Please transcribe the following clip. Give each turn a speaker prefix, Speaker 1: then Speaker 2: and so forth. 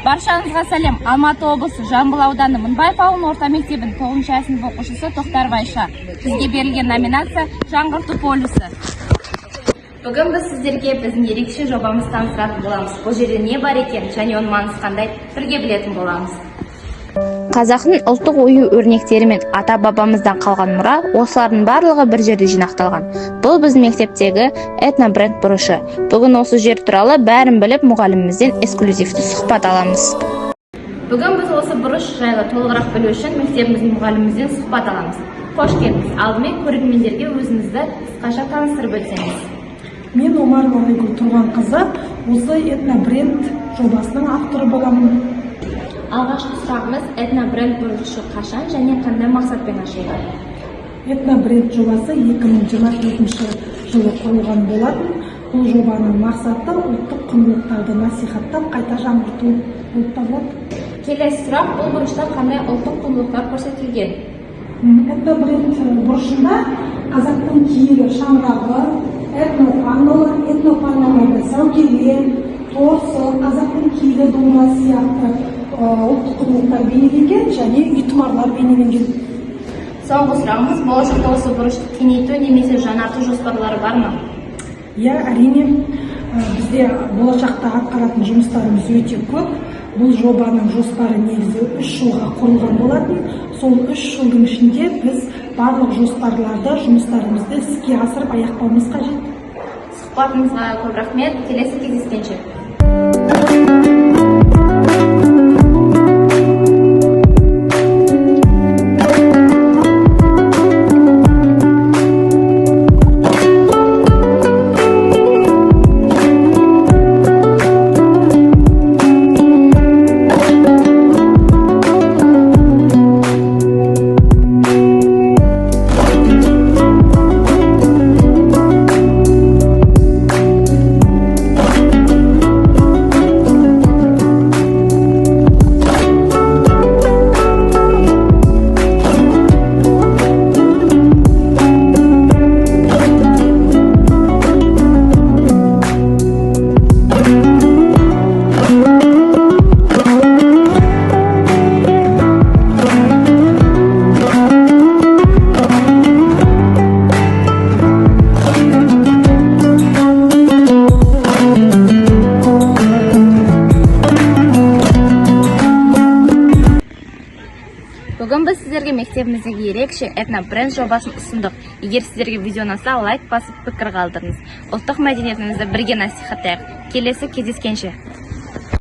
Speaker 1: Баршаңызға сәлем. Алматы облысы Жамбыл ауданы Мыңбаев ауылының орта мектебінің 9-шы сынып оқушысы Тоқтар Байша. Сізге берілген номинация жаңғырту полюсы. Бүгін біз сіздерге біздің ерекше жобамызды таныстыратын боламыз. Бұл жерде не бар екен және оның маңызы қандай, бірге білетін боламыз.
Speaker 2: Қазақтың ұлттық ою өрнектері мен ата-бабамыздан қалған мұра, осылардың барлығы бір жерде жинақталған. Бұл біздің мектептегі этнобренд бұрышы. Бүгін осы жер туралы бәрін біліп, мұғалімімізден эксклюзивті сұхбат аламыз.
Speaker 1: Бүгін біз осы бұрыш жайлы толығырақ білу үшін мектебіміздің мұғалімімізден сұхбат аламыз. Қош келдіңіз. Алдымен көрермендерге өзіңізді қысқаша таныстырып өтсеңіз.
Speaker 3: Мен Омарова Айгүл Тұрғанқызы, осы этнобренд жобасының авторы боламын.
Speaker 1: Алғашқы сұрағымыз, этнобренд бұрышы қашан және қандай мақсатпен ашылды?
Speaker 3: Этнобренд жобасы 2024 жылы құрылған болатын. Бұл жобаның мақсаты ұлттық құндылықтарды насихаттап, қайта жаңғырту болып табылады.
Speaker 1: Келесі сұрақ, бұл бұрышта қандай ұлттық құндылықтар көрсетілген?
Speaker 3: Этнобренд бұрышында қазақтың киелі шаңырағы, этнопанамада сәукелер, торсы, қазақтың киелі домбыра сияқты ұлттық құндылықтар бейнеленген және үйтұмарлар бейнеленген.
Speaker 1: Соңғы сұрағымыз, болашақта осы бұрышты кеңейту немесе жаңарту жоспарлары бар ма?
Speaker 3: Иә, әрине, бізде болашақта атқаратын жұмыстарымыз өте көп. Бұл жобаның жоспары негізі 3 жылға құрылған болатын. Сол 3 жылдың ішінде біз барлық жоспарларды, жұмыстарымызды іске асырып аяқтауымыз қажет.
Speaker 1: Сұхбатыңызға көп рахмет. Келесі кездескенше. Бүгін біз сіздерге мектебіміздегі ерекше этнобренд жобасын ұсындық. Егер сіздерге видео ұнаса, лайк басып пікір қалдырыңыз. Ұлттық мәдениетімізді бірге насихаттайық. Келесі кездескенше.